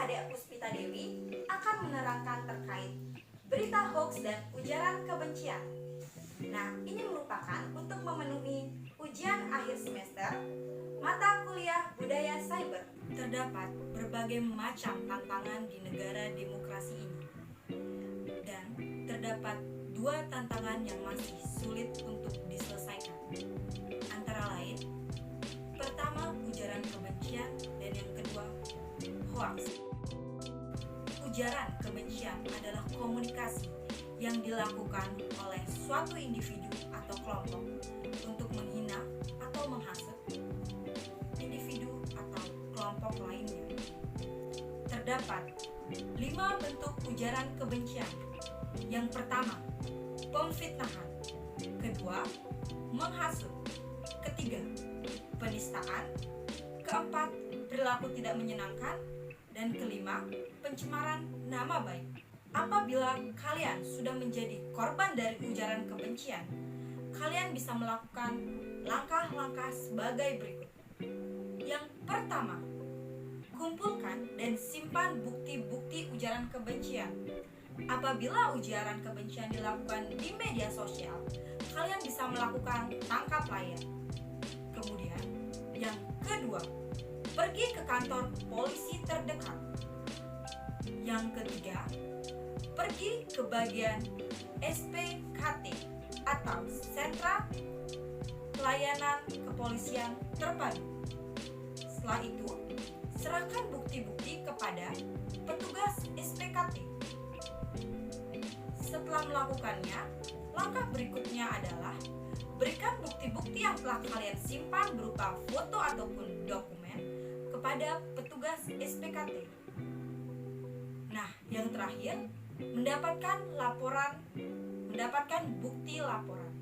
Kadek Puspita Dewi akan menerangkan terkait berita hoax dan ujaran kebencian. Nah, ini merupakan untuk memenuhi ujian akhir semester mata kuliah budaya cyber. Terdapat berbagai macam tantangan di negara demokrasi ini. Dan terdapat dua tantangan yang masih sulit untuk diselesaikan. Antara lain, pertama ujaran kebencian dan yang kedua hoax. Ujaran kebencian adalah komunikasi yang dilakukan oleh suatu individu atau kelompok untuk menghina atau menghasut individu atau kelompok lainnya. Terdapat 5 bentuk ujaran kebencian. Yang pertama, pemfitnahan. Kedua, menghasut. Ketiga, penistaan. Keempat, perilaku tidak menyenangkan. Dan kelima, pencemaran nama baik. Apabila kalian sudah menjadi korban dari ujaran kebencian, kalian bisa melakukan langkah-langkah sebagai berikut. Yang pertama, kumpulkan dan simpan bukti-bukti ujaran kebencian. Apabila ujaran kebencian dilakukan di media sosial, kalian bisa melakukan tangkap layar. Kemudian, yang kedua, pergi ke kantor polisi terdekat. Yang ketiga, pergi ke bagian SPKT atau Sentra Pelayanan Kepolisian Terpadu. Setelah itu, serahkan bukti-bukti kepada petugas SPKT. Setelah melakukannya, langkah berikutnya adalah berikan bukti-bukti yang telah kalian simpan berupa foto ataupun dokumen kepada petugas SPKT. Nah, yang terakhir, mendapatkan bukti laporan.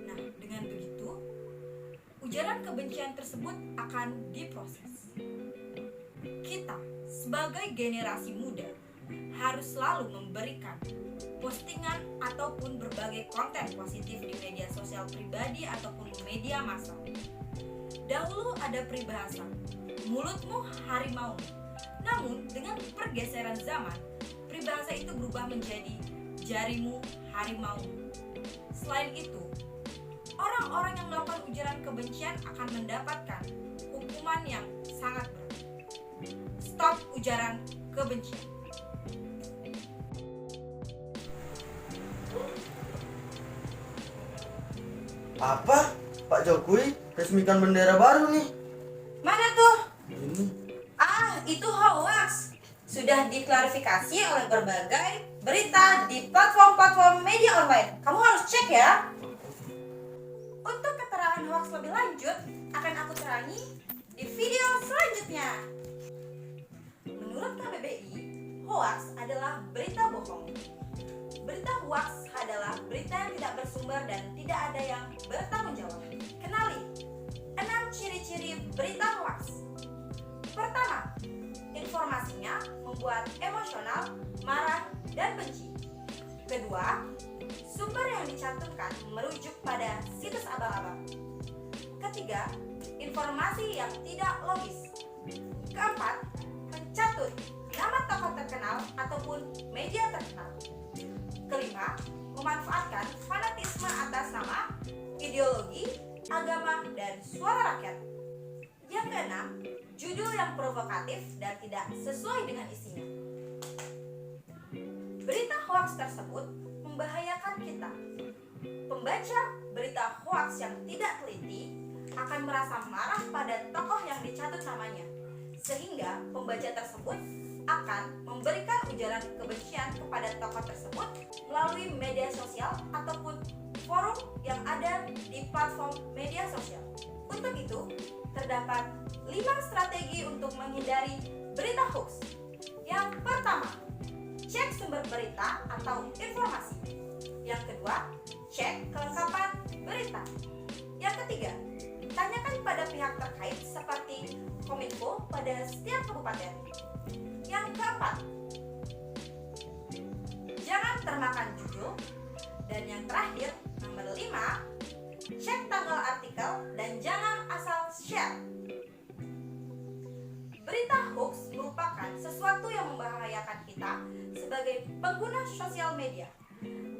Nah, dengan begitu, ujaran kebencian tersebut akan diproses. Kita sebagai generasi muda harus selalu memberikan postingan ataupun berbagai konten positif di media sosial pribadi ataupun media massa. Dahulu ada peribahasa, mulutmu harimau. Namun dengan pergeseran zaman, peribahasa itu berubah menjadi jarimu harimau. Selain itu, orang-orang yang melakukan ujaran kebencian akan mendapatkan hukuman yang sangat berat. Stop ujaran kebencian. Apa? Pak Jokowi resmikan bendera baru nih. Mana tuh? Ini. Itu hoax. Sudah diklarifikasi oleh berbagai berita di platform-platform media online. Kamu harus cek ya. Untuk keterangan hoax lebih lanjut akan aku terangi di video selanjutnya. Menurut KBBI, hoax adalah berita bohong. Berita hoax adalah berita yang tidak bersumber dan tidak ada yang bertanggung jawab. Kenali 6 ciri-ciri berita hoax. Pertama, informasinya membuat emosional, marah, dan benci. Kedua, sumber yang dicantumkan merujuk pada situs abal-abal. Ketiga, informasi yang tidak logis. Keempat, mencatut nama tokoh terkenal ataupun media terkenal. Kelima, memanfaatkan fanatisme atas nama, ideologi, agama, dan suara rakyat. Yang keenam, judul yang provokatif dan tidak sesuai dengan isinya. Berita hoax tersebut membahayakan kita. Pembaca berita hoax yang tidak teliti akan merasa marah pada tokoh yang dicatut namanya, sehingga pembaca tersebut akan memberikan ujaran kebencian kepada tokoh tersebut melalui media sosial ataupun forum yang ada di platform media sosial. Untuk itu, terdapat 5 strategi untuk menghindari berita hoax. Yang pertama, cek sumber berita atau informasi. Yang kedua, cek kelengkapan berita. Yang ketiga, tanyakan pada pihak terkait seperti Kominfo pada setiap kabupaten. Yang keempat, jangan termakan judul. Dan yang terakhir, nomor 5, cek tanggal artikel dan jangan asal share. Berita hoax merupakan sesuatu yang membahayakan kita sebagai pengguna sosial media.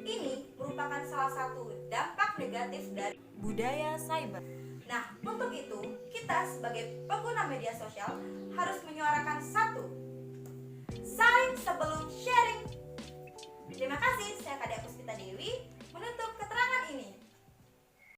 Ini merupakan salah satu dampak negatif dari budaya cyber. Nah, untuk itu, kita sebagai pengguna media sosial harus menyuarakan satu, saling